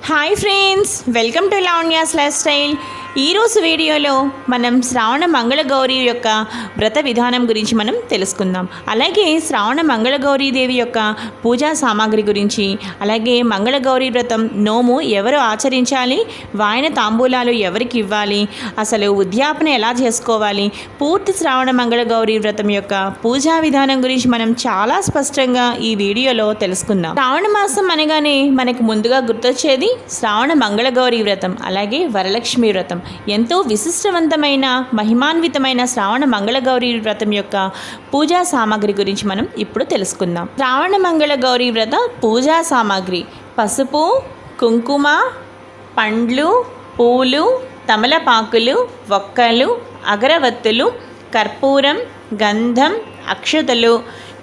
Hi friends, welcome to Lavanya's life style. ఈరోజు వీడియోలో మనం శ్రావణ మంగళగౌరి యొక్క వ్రత విధానం గురించి మనం తెలుసుకుందాం. అలాగే శ్రావణ మంగళగౌరీ దేవి యొక్క పూజా సామాగ్రి గురించి, అలాగే మంగళగౌరి వ్రతం నోము ఎవరు ఆచరించాలి, వాయన తాంబూలాలు ఎవరికి ఇవ్వాలి, అసలు ఉద్యాపన ఎలా చేసుకోవాలి, పూర్తి శ్రావణ మంగళగౌరి వ్రతం యొక్క పూజా విధానం గురించి మనం చాలా స్పష్టంగా ఈ వీడియోలో తెలుసుకుందాం. శ్రావణ మాసం అనగానే మనకు ముందుగా గుర్తొచ్చేది శ్రావణ మంగళగౌరి వ్రతం, అలాగే వరలక్ష్మి వ్రతం. ఎంతో విశిష్టవంతమైన మహిమాన్వితమైన శ్రావణ మంగళగౌరి వ్రతం యొక్క పూజా సామాగ్రి గురించి మనం ఇప్పుడు తెలుసుకుందాం. శ్రావణ మంగళగౌరి వ్రత పూజా సామాగ్రి: పసుపు, కుంకుమ, పండ్లు, పూలు, తమలపాకులు, వక్కలు, అగరవత్తులు, కర్పూరం, గంధం, అక్షతలు,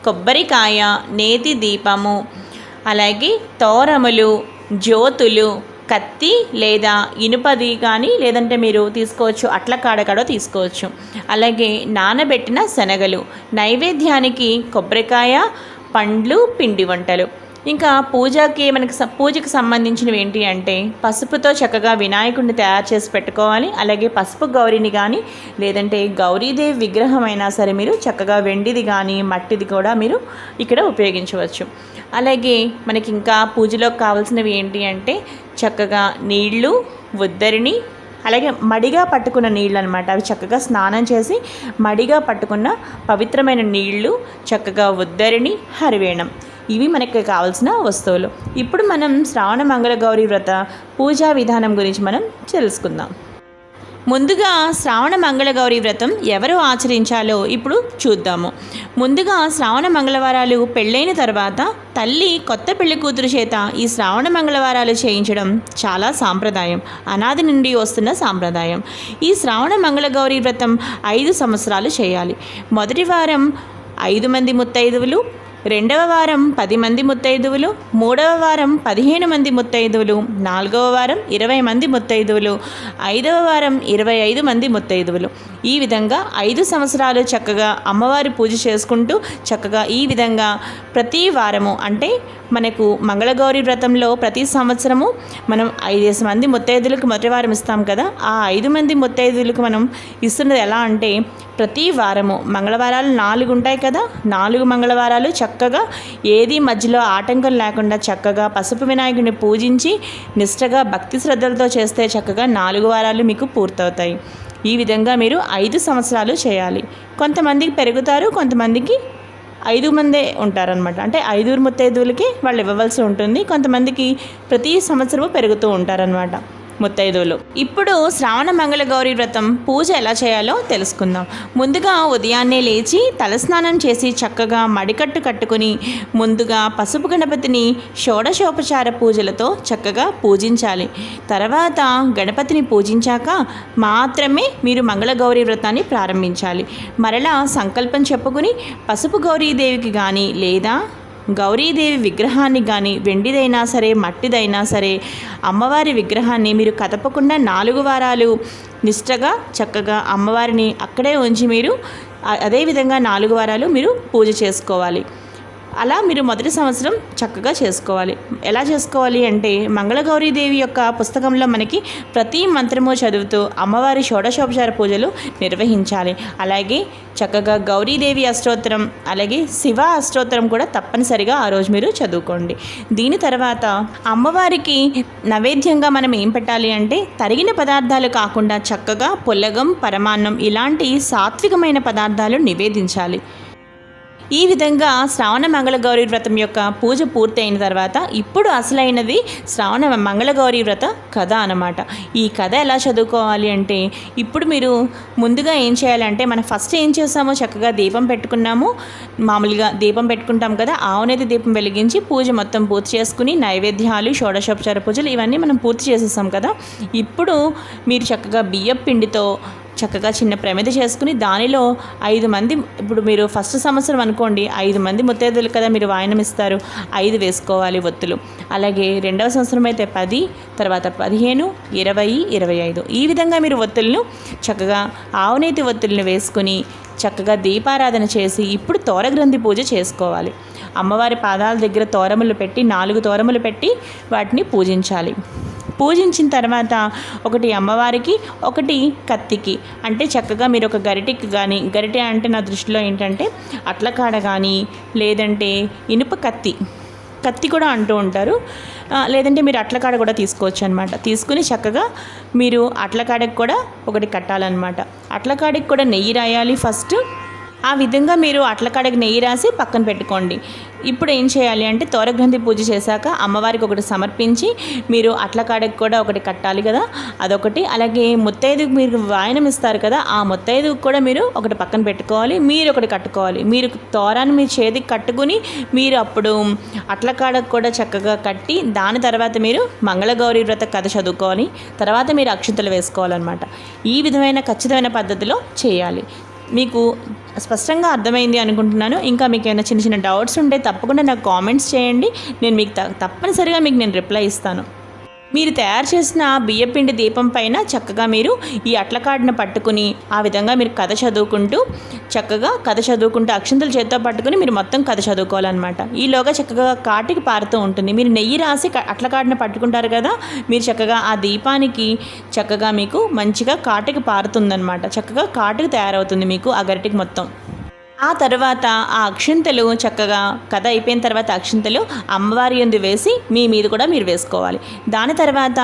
కొబ్బరికాయ, నేతి దీపము, అలాగే తోరములు, జ్యోతులు, కత్తి లేదా ఇనుపది కానీ లేదంటే మీరు తీసుకోవచ్చు, అట్ల కాడకడో తీసుకోవచ్చు. అలాగే నానబెట్టిన శనగలు, నైవేద్యానికి కొబ్బరికాయ, పండ్లు, పిండి వంటలు. ఇంకా పూజకి సంబంధించినవి ఏంటి అంటే పసుపుతో చక్కగా వినాయకుడిని తయారు చేసి పెట్టుకోవాలి. అలాగే పసుపు గౌరిని కానీ లేదంటే గౌరీదేవి విగ్రహం అయినా సరే మీరు చక్కగా వెండిది కానీ మట్టిది కూడా మీరు ఇక్కడ ఉపయోగించవచ్చు. అలాగే మనకి ఇంకా పూజలోకి కావాల్సినవి ఏంటి అంటే చక్కగా నీళ్లు, ఉద్దరిని, అలాగే మడిగా పట్టుకున్న నీళ్ళు అనమాట. అవి చక్కగా స్నానం చేసి మడిగా పట్టుకున్న పవిత్రమైన నీళ్లు, చక్కగా ఉద్దరిని, హరివేణం. ఇవి మనకి కావాల్సిన వస్తువులు. ఇప్పుడు మనం శ్రావణ మంగళగౌరి వ్రత పూజా విధానం గురించి మనం తెలుసుకుందాం. ముందుగా శ్రావణ మంగళగౌరి వ్రతం ఎవరు ఆచరించాలో ఇప్పుడు చూద్దాము. ముందుగా శ్రావణ మంగళవారాలు పెళ్ళైన తర్వాత తల్లి కొత్త పెళ్లి కూతురు చేత ఈ శ్రావణ మంగళవారాలు చేయించడం చాలా సాంప్రదాయం, అనాది నుండి వస్తున్న సాంప్రదాయం. ఈ శ్రావణ మంగళగౌరి వ్రతం 5 సంవత్సరాలు చేయాలి. మొదటి వారం 5 మంది ముత్తైదువులు, రెండవ వారం 10 మంది ముత్తైదువులు, మూడవ వారం 15 మంది ముత్తైదువులు, నాలుగవ వారం 20 మంది ముత్తైదువులు, ఐదవ వారం 25 మంది ముత్తైదువులు. ఈ విధంగా 5 సంవత్సరాలు చక్కగా అమ్మవారి పూజ చేసుకుంటూ చక్కగా ఈ విధంగా ప్రతి వారము అంటే మనకు మంగళగౌరి వ్రతంలో ప్రతి సంవత్సరము మనం 5 మంది ముత్తైదులకు మొదటి వారం ఇస్తాం కదా, ఆ 5 మంది ముత్తైదులకు మనం ఇస్తున్నది ఎలా అంటే ప్రతి వారము మంగళవారాలు 4 ఉంటాయి కదా, 4 మంగళవారాలు చక్కగా ఏది మధ్యలో ఆటంకం లేకుండా చక్కగా పసుపు వినాయకుడిని పూజించి నిష్టగా భక్తి శ్రద్ధలతో చేస్తే చక్కగా 4 వారాలు మీకు పూర్తవుతాయి. ఈ విధంగా మీరు 5 సంవత్సరాలు చేయాలి. కొంతమందికి పెరుగుతారు, కొంతమందికి 5 మందే ఉంటారనమాట. అంటే 5 ముత్తైదువులకి వాళ్ళు ఇవ్వవలసి ఉంటుంది. కొంతమందికి ప్రతి సంవత్సరము పెరుగుతూ ఉంటారనమాట ముత్తైదువులు. ఇప్పుడు శ్రావణ మంగళగౌరి వ్రతం పూజ ఎలా చేయాలో తెలుసుకుందాం. ముందుగా ఉదయాన్నే లేచి తలస్నానం చేసి చక్కగా మడికట్టు కట్టుకుని ముందుగా పసుపు గణపతిని షోడశోపచార పూజలతో చక్కగా పూజించాలి. తర్వాత గణపతిని పూజించాక మాత్రమే మీరు మంగళగౌరి వ్రతాన్ని ప్రారంభించాలి. మరలా సంకల్పం చెప్పుకుని పసుపు గౌరీదేవికి కానీ లేదా గౌరీదేవి విగ్రహాన్ని కానీ వెండిదైనా సరే మట్టిదైనా సరే అమ్మవారి విగ్రహాన్ని మీరు కదపకుండా 4 వారాలు నిష్టగా చక్కగా అమ్మవారిని అక్కడే ఉంచి మీరు అదేవిధంగా 4 వారాలు మీరు పూజ చేసుకోవాలి. అలా మీరు మొదటి సంవత్సరం చక్కగా చేసుకోవాలి. ఎలా చేసుకోవాలి అంటే మంగళగౌరీదేవి యొక్క పుస్తకంలో మనకి ప్రతి మంత్రము చదువుతూ అమ్మవారి షోడశోపచార పూజలు నిర్వహించాలి. అలాగే చక్కగా గౌరీదేవి అష్టోత్తరం అలాగే శివ అష్టోత్తరం కూడా తప్పనిసరిగా ఆ రోజు మీరు చదువుకోండి. దీని తర్వాత అమ్మవారికి నైవేద్యంగా మనం ఏం పెట్టాలి అంటే తరిగిన పదార్థాలు కాకుండా చక్కగా పులగం, పరమాన్నం ఇలాంటి సాత్వికమైన పదార్థాలు నివేదించాలి. ఈ విధంగా శ్రావణ మంగళగౌరి వ్రతం యొక్క పూజ పూర్తయిన తర్వాత ఇప్పుడు అసలైనది శ్రావణ మంగళగౌరి వ్రత కథ అన్నమాట. ఈ కథ ఎలా చదువుకోవాలి అంటే ఇప్పుడు మీరు ముందుగా ఏం చేయాలంటే మనం ఫస్ట్ ఏం చేస్తామో చక్కగా దీపం పెట్టుకున్నాము. మామూలుగా దీపం పెట్టుకుంటాం కదా, ఆవునేతి దీపం వెలిగించి పూజ మొత్తం పూర్తి చేసుకుని నైవేద్యాలు, షోడశోపచార పూజలు ఇవన్నీ మనం పూర్తి చేసేస్తాం కదా. ఇప్పుడు మీరు చక్కగా బియ్యం పిండితో చక్కగా చిన్న ప్రమిద చేసుకుని దానిలో 5 మంది, ఇప్పుడు మీరు ఫస్ట్ సంవత్సరం అనుకోండి 5 మంది ముత్తైదులు కదా మీరు వాయనం ఇస్తారు, 5 వేసుకోవాలి ఒత్తులు. అలాగే రెండవ సంవత్సరం అయితే 10, తర్వాత 15, 20, 25 ఈ విధంగా మీరు ఒత్తులను చక్కగా ఆవునేతి ఒత్తులను వేసుకుని చక్కగా దీపారాధన చేసి ఇప్పుడు తోరగ్రంథి పూజ చేసుకోవాలి. అమ్మవారి పాదాల దగ్గర తోరములు పెట్టి 4 తోరములు పెట్టి వాటిని పూజించాలి. పూజించిన తర్వాత ఒకటి అమ్మవారికి, ఒకటి కత్తికి. అంటే చక్కగా మీరు ఒక గరిటెకి కానీ, గరిటె అంటే నా దృష్టిలో ఏంటంటే అట్లకాడ కానీ, లేదంటే ఇనుప కత్తి కూడా అంటూ ఉంటారు, లేదంటే మీరు అట్లకాడ కూడా తీసుకోవచ్చు అనమాట. తీసుకుని చక్కగా మీరు అట్లకాడకి కూడా ఒకటి కట్టాలన్నమాట. అట్లకాడకి కూడా నెయ్యి రాయాలి ఫస్ట్. ఆ విధంగా మీరు అట్లకాడకి నెయ్యి రాసి పక్కన పెట్టుకోండి. ఇప్పుడు ఏం చేయాలి అంటే తోరగ్రంథి పూజ చేశాక అమ్మవారికి ఒకటి సమర్పించి మీరు అట్లకాడకి కూడా ఒకటి కట్టాలి కదా, అదొకటి. అలాగే ముత్తైదుకు మీరు వాయనం ఇస్తారు కదా, ఆ ముత్తైదుకు కూడా మీరు ఒకటి పక్కన పెట్టుకోవాలి, మీరు ఒకటి కట్టుకోవాలి. మీరు తోరాన్ని మీ చేతికి కట్టుకుని మీరు అప్పుడు అట్లకాడకు కూడా చక్కగా కట్టి దాని తర్వాత మీరు మంగళగౌరి వ్రత కథ చదువుకోవాలి. తర్వాత మీరు అక్షింతలు వేసుకోవాలన్నమాట. ఈ విధమైన ఖచ్చితమైన పద్ధతిలో చేయాలి. మీకు స్పష్టంగా అర్థమైంది అనుకుంటున్నాను. ఇంకా మీకు ఏమైనా చిన్న చిన్న డౌట్స్ ఉంటే తప్పకుండా నాకు కామెంట్స్ చేయండి. నేను మీకు తప్పనిసరిగా నేను రిప్లై ఇస్తాను. మీరు తయారు చేసిన బియ్యపిండి దీపం పైన చక్కగా మీరు ఈ అట్లకాడను పట్టుకుని ఆ విధంగా మీరు కథ చదువుకుంటూ అక్షింతలు చేత్తో పట్టుకుని మీరు మొత్తం కథ చదువుకోవాలన్నమాట. ఈలోగా చక్కగా కాటికి పారుతూ ఉంటుంది. మీరు నెయ్యి రాసి అట్లకాడను పట్టుకుంటారు కదా, మీరు చక్కగా ఆ దీపానికి చక్కగా మీకు మంచిగా కాటికి పారుతుందన్నమాట. చక్కగా కాటికి తయారవుతుంది మీకు ఆ గరిటికి మొత్తం. ఆ తర్వాత ఆ అక్షింతలు చక్కగా కథ అయిపోయిన తర్వాత అక్షింతలు అమ్మవారి యందు వేసి మీ మీద కూడా మీరు వేసుకోవాలి. దాని తర్వాత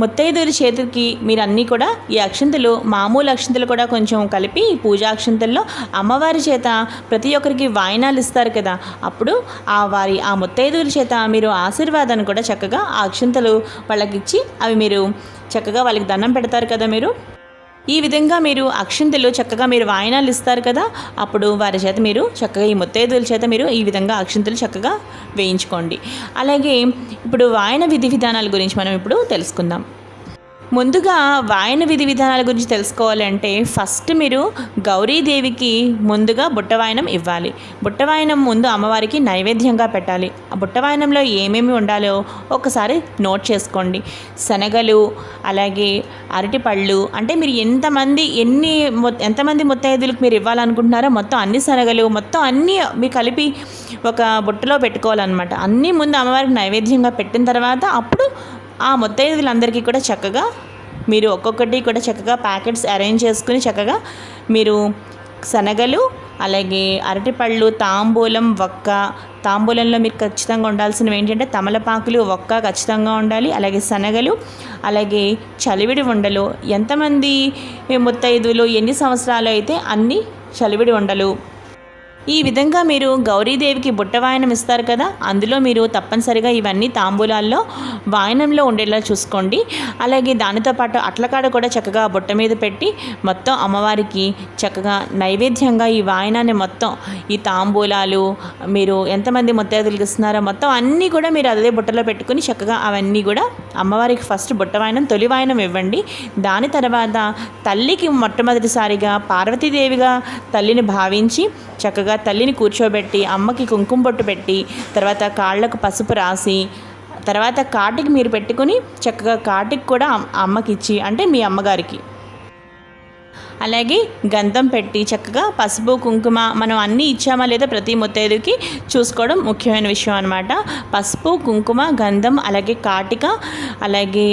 ముత్తైదుల చేతికి మీరు అన్నీ కూడా ఈ అక్షింతలు మామూలు అక్షింతలు కూడా కొంచెం కలిపి పూజా అక్షింతల్లో అమ్మవారి చేత ప్రతి ఒక్కరికి వాయినాలు ఇస్తారు కదా, అప్పుడు ఆ ముత్తైదుల చేత మీరు ఆశీర్వాదాన్ని కూడా చక్కగా ఆ అక్షింతలు వాళ్ళకి ఇచ్చి అవి మీరు చక్కగా వాళ్ళకి దండం పెడతారు కదా. మీరు ఈ విధంగా మీరు అక్షింతలు చక్కగా మీరు వాయినాలు ఇస్తారు కదా, అప్పుడు వారి చేత మీరు చక్కగా ఈ ముత్తైదుల చేత మీరు ఈ విధంగా అక్షింతలు చక్కగా వేయించుకోండి. అలాగే ఇప్పుడు వాయన విధి విధానాల గురించి మనం ఇప్పుడు తెలుసుకుందాం. ముందుగా వాయన విధి విధానాల గురించి తెలుసుకోవాలంటే ఫస్ట్ మీరు గౌరీదేవికి ముందుగా బుట్టవాయనం ఇవ్వాలి. బుట్టవాయనం ముందు అమ్మవారికి నైవేద్యంగా పెట్టాలి. ఆ బుట్టవాయనంలో ఏమేమి ఉండాలో ఒకసారి నోట్ చేసుకోండి. శనగలు, అలాగే అరటిపళ్ళు, అంటే మీరు ఎంతమంది ముత్తైదులకు మీరు ఇవ్వాలనుకుంటున్నారో మొత్తం అన్ని శనగలు మొత్తం అన్నీ మీరు కలిపి ఒక బుట్టలో పెట్టుకోవాలన్నమాట. అన్నీ ముందు అమ్మవారికి నైవేద్యంగా పెట్టిన తర్వాత అప్పుడు ఆ ముత్తైదులందరికీ కూడా చక్కగా మీరు ఒక్కొక్కటి కూడా చక్కగా ప్యాకెట్స్ అరేంజ్ చేసుకుని చక్కగా మీరు శనగలు, అలాగే అరటిపళ్ళు, తాంబూలం, వక్క. తాంబూలంలో మీరు ఖచ్చితంగా ఉండాల్సినవి ఏంటంటే తమలపాకులు, వక్క ఖచ్చితంగా ఉండాలి. అలాగే శనగలు, అలాగే చలివిడి ఉండలు. ఎంతమంది ముత్తైదులు ఎన్ని సంవత్సరాలు అయితే అన్ని చలివిడి ఉండలు. ఈ విధంగా మీరు గౌరీదేవికి బుట్ట వాయనం ఇస్తారు కదా, అందులో మీరు తప్పనిసరిగా ఇవన్నీ తాంబూలాల్లో వాయనంలో ఉండేలా చూసుకోండి. అలాగే దానితో పాటు అట్లకాడ కూడా చక్కగా బుట్ట మీద పెట్టి మొత్తం అమ్మవారికి చక్కగా నైవేద్యంగా ఈ వాయనాన్ని మొత్తం ఈ తాంబూలాలు మీరు ఎంతమంది ముత్తైదులకు ఇస్తున్నారో మొత్తం అన్నీ కూడా మీరు అదే బుట్టలో పెట్టుకుని చక్కగా అవన్నీ కూడా అమ్మవారికి ఫస్ట్ బుట్ట వాయనం తొలి వాయనం ఇవ్వండి. దాని తర్వాత తల్లికి మొట్టమొదటిసారిగా పార్వతీదేవిగా తల్లిని భావించి చక్కగా తల్లిని కూర్చోబెట్టి అమ్మకి కుంకుమ బొట్టు పెట్టి తర్వాత కాళ్ళకు పసుపు రాసి తర్వాత కాటికి మీరు పెట్టుకుని చక్కగా కాటికి కూడా అమ్మకి ఇచ్చి, అంటే మీ అమ్మగారికి అలాగే గంధం పెట్టి చక్కగా పసుపు కుంకుమ మనం అన్నీ ఇచ్చామా లేదా ప్రతి ముత్తైదుకి చూసుకోవడం ముఖ్యమైన విషయం అనమాట. పసుపు, కుంకుమ, గంధం, అలాగే కాటిక, అలాగే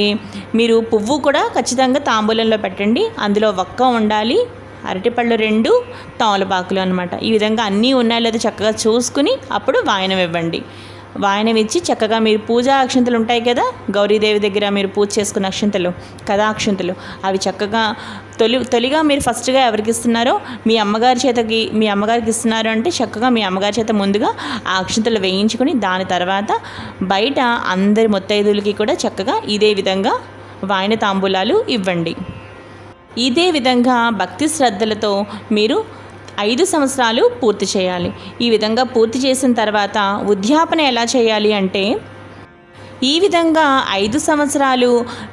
మీరు పువ్వు కూడా ఖచ్చితంగా తాంబూలంలో పెట్టండి. అందులో వక్క ఉండాలి, అరటిపళ్ళు 2, తమలపాకులు అనమాట. ఈ విధంగా అన్నీ ఉన్నాయో లేదో చక్కగా చూసుకుని అప్పుడు వాయనం ఇవ్వండి. వాయనం ఇచ్చి చక్కగా మీరు పూజా అక్షింతలు ఉంటాయి కదా, గౌరీదేవి దగ్గర మీరు పూజ చేసుకున్న అక్షింతలు, కథా అక్షింతలు, అవి చక్కగా తొలిగా మీరు ఫస్ట్గా ఎవరికి ఇస్తున్నారో మీ అమ్మగారికి ఇస్తున్నారు అంటే చక్కగా మీ అమ్మగారి చేత ముందుగా ఆ అక్షింతలు వేయించుకొని దాని తర్వాత బయట అందరి ముత్తైదులకి కూడా చక్కగా ఇదే విధంగా వాయన తాంబూలాలు ఇవ్వండి. ఇదే విధంగా భక్తి శ్రద్ధలతో మీరు 5 సంవత్సరాలు పూర్తి చేయాలి. ఈ విధంగా పూర్తి చేసిన తర్వాత ఉద్యాపన ఎలా చేయాలి అంటే ఈ విధంగా 5 సంవత్సరాలు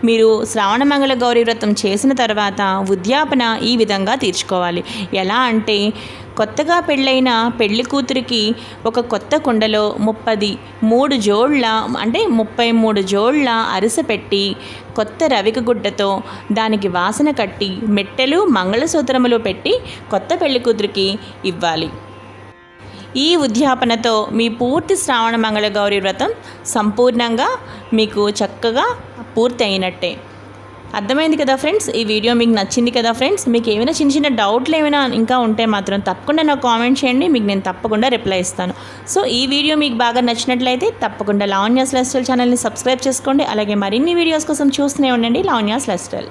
మీరు శ్రావణమంగళ గౌరీ వ్రతం చేసిన తర్వాత ఉద్యాపన ఈ విధంగా తీర్చుకోవాలి. ఎలా అంటే కొత్తగా పెళ్ళైన పెళ్లి కూతురికి ఒక కొత్త కుండలో 33 జోళ్ళ అంటే 33 జోళ్ళ అరిసె పెట్టి కొత్త రవిక గుడ్డతో దానికి వాసన కట్టి మెట్టెలు మంగళసూత్రములు పెట్టి కొత్త పెళ్లి కూతురికి ఇవ్వాలి. ఈ ఉద్యాపనతో మీ పూర్తి శ్రావణ మంగళ గౌరీ వ్రతం సంపూర్ణంగా మీకు చక్కగా పూర్తి అయినట్టే. అర్థమైంది కదా ఫ్రెండ్స్. ఈ వీడియో మీకు నచ్చింది కదా ఫ్రెండ్స్. మీకు ఏమైనా చిన్న చిన్న డౌట్లు ఏమైనా ఇంకా ఉంటే మాత్రం తప్పకుండా నాకు కామెంట్ చేయండి, మీకు నేను తప్పకుండా రిప్లై ఇస్తాను. సో ఈ వీడియో మీకు బాగా నచ్చినట్లయితే తప్పకుండా లావణ్యాస్ లైఫ్ స్టైల్ ఛానల్ని సబ్స్క్రైబ్ చేసుకోండి. అలాగే మరిన్ని వీడియోస్ కోసం చూస్తూనే ఉండండి లావణ్యాస్ లైఫ్ స్టైల్.